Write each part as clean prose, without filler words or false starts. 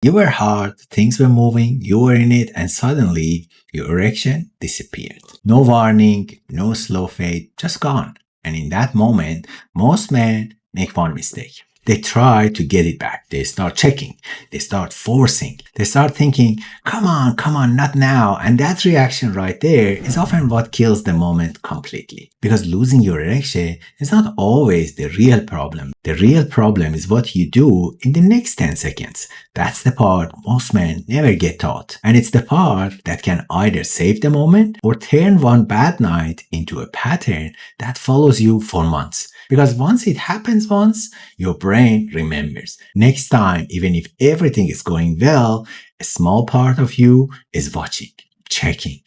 You were hard, things were moving, you were in it, and suddenly your erection disappeared. No warning, no slow fade, just gone. And in that moment, most men make one mistake. They try to get it back. They start checking. They start forcing. They start thinking, come on, not now. And that reaction right there is often what kills the moment completely. Because losing your erection is not always the real problem. The real problem is what you do in the next 10 seconds. That's the part most men never get taught. And it's the part that can either save the moment or turn one bad night into a pattern that follows you for months. Because once it happens once, your brain remembers. Next time, even if everything is going well, a small part of you is watching, checking,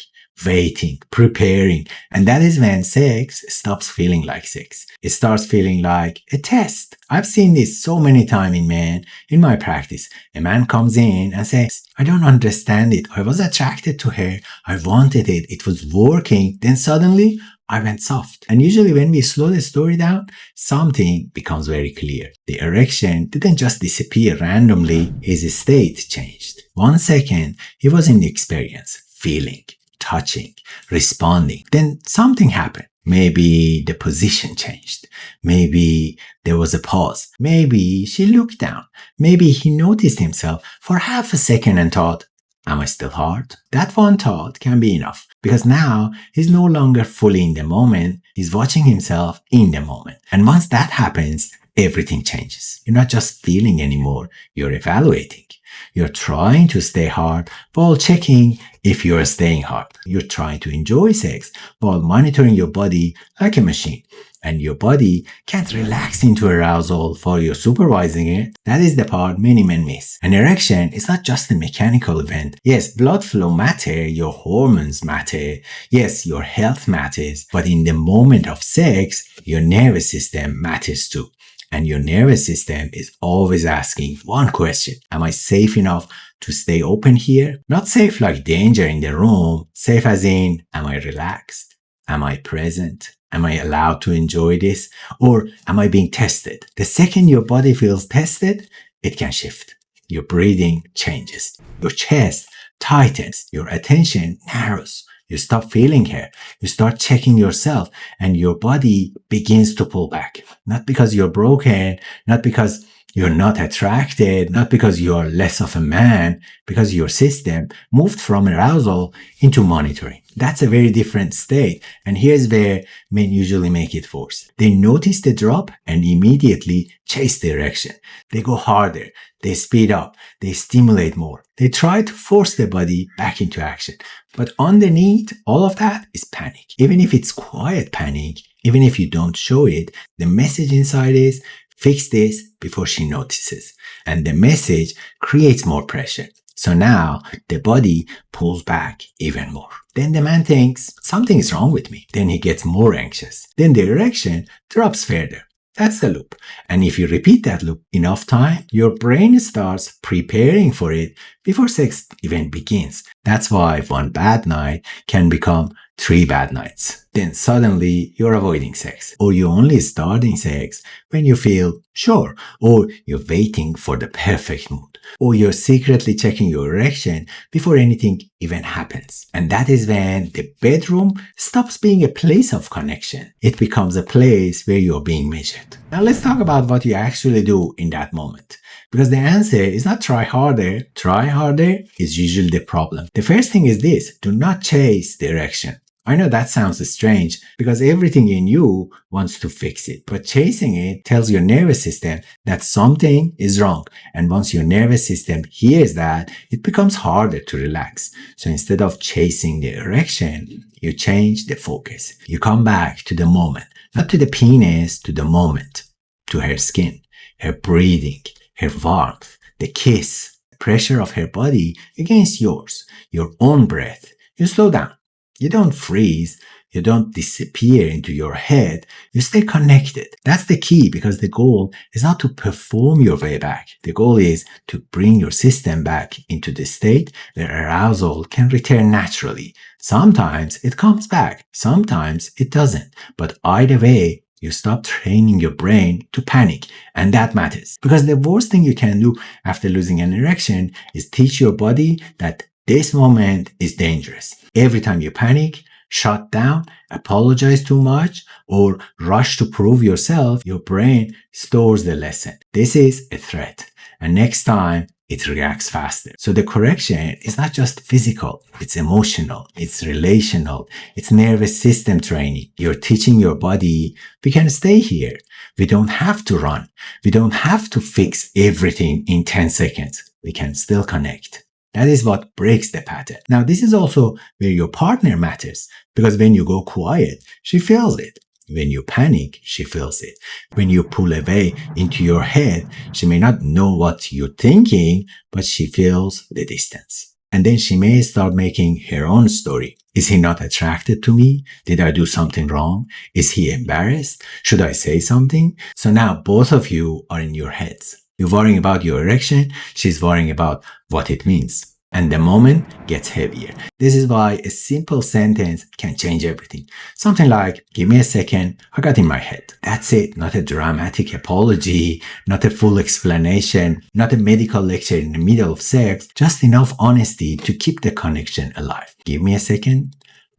waiting, preparing. And that is when sex stops feeling like sex. It starts feeling like a test. I've seen this so many times in men in my practice. A man comes in and says, I don't understand it. I was attracted to her. I wanted it. It was working. Then suddenly I went soft. And usually when we slow the story down, something becomes very clear. The erection didn't just disappear randomly. His state changed. 1 second, he was in the experience, feeling, touching, responding. Then something happened. Maybe the position changed. Maybe there was a pause. Maybe she looked down. Maybe he noticed himself for half a second and thought, am I still hard? That one thought can be enough because now he's no longer fully in the moment. He's watching himself in the moment. And once that happens, everything changes. You're not just feeling anymore. You're evaluating. You're trying to stay hard while checking if you're staying hard. You're trying to enjoy sex while monitoring your body like a machine. And your body can't relax into arousal while you're supervising it. That is the part many men miss. An erection is not just a mechanical event. Yes, blood flow matters, your hormones matter, yes, your health matters, but in the moment of sex, your nervous system matters too. And your nervous system is always asking one question. Am I safe enough to stay open here? Not safe like danger in the room. Safe as in, am I relaxed? Am I present? Am I allowed to enjoy this? Or am I being tested? The second your body feels tested, it can shift. Your breathing changes. Your chest tightens. Your attention narrows. You stop feeling her. You start checking yourself and your body begins to pull back. Not because you're broken, not because you're not attracted, not because you're less of a man, because your system moved from arousal into monitoring. That's a very different state. And here's where men usually make it worse. They notice the drop and immediately chase the erection. They go harder. They speed up. They stimulate more. They try to force the body back into action. But underneath all of that is panic. Even if it's quiet panic, even if you don't show it, the message inside is, fix this before she notices. And the message creates more pressure. So now the body pulls back even more. Then the man thinks something is wrong with me. Then he gets more anxious. Then the erection drops further. That's the loop. And if you repeat that loop enough time, your brain starts preparing for it before sex even begins. That's why one bad night can become 3 bad nights. Then suddenly you're avoiding sex, or you're only starting sex when you feel sure, or you're waiting for the perfect mood, or you're secretly checking your erection before anything even happens. And that is when the bedroom stops being a place of connection. It becomes a place where you're being measured. Now let's talk about what you actually do in that moment. Because the answer is not try harder. Try harder is usually the problem. The first thing is this: do not chase the erection. I know that sounds strange because everything in you wants to fix it, but chasing it tells your nervous system that something is wrong. And once your nervous system hears that, it becomes harder to relax. So instead of chasing the erection, you change the focus. You come back to the moment, not to the penis, to the moment, to her skin, her breathing, her warmth, the kiss, the pressure of her body against yours, your own breath. You slow down. You don't freeze. You don't disappear into your head. You stay connected. That's the key, because the goal is not to perform your way back. The goal is to bring your system back into the state where arousal can return naturally. Sometimes it comes back. Sometimes it doesn't. But either way, You stop training your brain to panic, and that matters. Because the worst thing you can do after losing an erection is teach your body that this moment is dangerous. Every time you panic, shut down, apologize too much, or rush to prove yourself, your brain stores the lesson. This is a threat. And next time, it reacts faster. So the correction is not just physical, it's emotional, it's relational, it's nervous system training. You're teaching your body, we can stay here. We don't have to run. We don't have to fix everything in 10 seconds. We can still connect. That is what breaks the pattern. Now, this is also where your partner matters, because when you go quiet, she feels it. When you panic, she feels it. When you pull away into your head, she may not know what you're thinking, but she feels the distance. And then she may start making her own story. Is he not attracted to me? Did I do something wrong? Is he embarrassed? Should I say something? So now both of you are in your heads. You're worrying about your erection. She's worrying about what it means. And the moment gets heavier. This is why a simple sentence can change everything. Something like, give me a second, I got in my head. That's it. Not a dramatic apology, not a full explanation, not a medical lecture in the middle of sex, just enough honesty to keep the connection alive. Give me a second,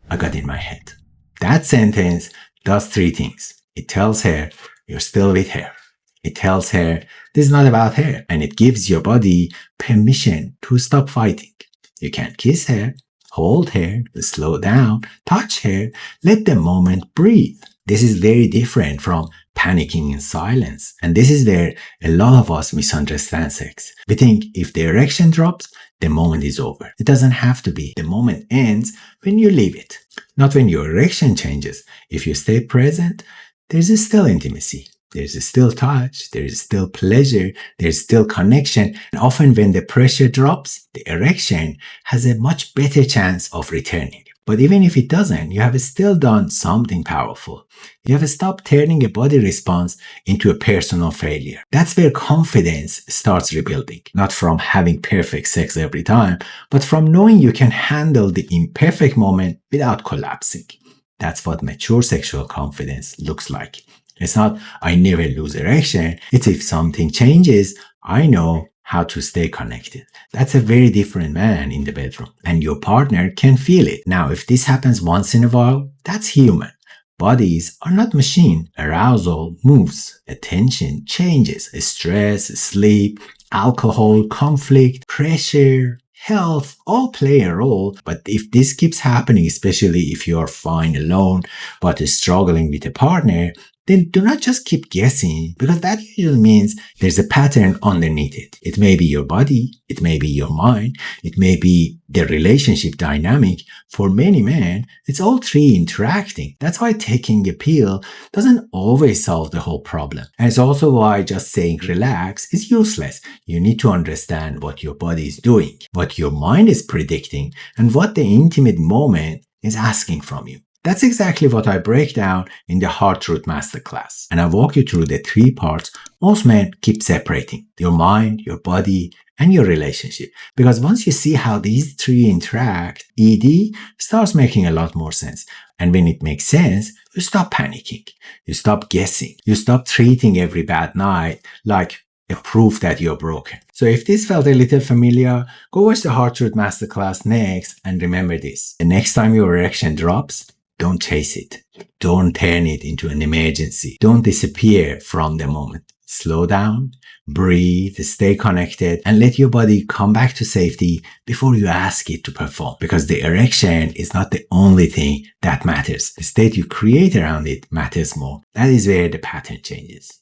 I got in my head. That sentence does three things. It tells her you're still with her. It tells her this is not about her, and it gives your body permission to stop fighting. You can kiss her, hold her, slow down, touch her, let the moment breathe. This is very different from panicking in silence. And this is where a lot of us misunderstand sex. We think if the erection drops, the moment is over. It doesn't have to be. The moment ends when you leave it, not when your erection changes. If you stay present, there's still intimacy. There's still touch, there's still pleasure, there's still connection. And often when the pressure drops, the erection has a much better chance of returning. But even if it doesn't, you have still done something powerful. You have stopped turning a body response into a personal failure. That's where confidence starts rebuilding. Not from having perfect sex every time, but from knowing you can handle the imperfect moment without collapsing. That's what mature sexual confidence looks like. It's not, I never lose erection. It's if something changes, I know how to stay connected. That's a very different man in the bedroom. And your partner can feel it. Now, if this happens once in a while, that's human. Bodies are not machine. Arousal moves. Attention changes. Stress, sleep, alcohol, conflict, pressure, health all play a role. But if this keeps happening, especially if you're fine alone but struggling with a partner, then do not just keep guessing, because that usually means there's a pattern underneath it. It may be your body, it may be your mind, it may be the relationship dynamic. For many men, it's all three interacting. That's why taking a pill doesn't always solve the whole problem. And it's also why just saying relax is useless. You need to understand what your body is doing, what your mind is predicting, and what the intimate moment is asking from you. That's exactly what I break down in the Hard Truth Masterclass. And I walk you through the three parts most men keep separating: your mind, your body, and your relationship. Because once you see how these three interact, ED starts making a lot more sense. And when it makes sense, you stop panicking. You stop guessing. You stop treating every bad night like a proof that you're broken. So if this felt a little familiar, go watch the Hard Truth Masterclass next, and remember this. The next time your erection drops, don't chase it. Don't turn it into an emergency. Don't disappear from the moment. Slow down, breathe, stay connected, and let your body come back to safety before you ask it to perform. Because the erection is not the only thing that matters. The state you create around it matters more. That is where the pattern changes.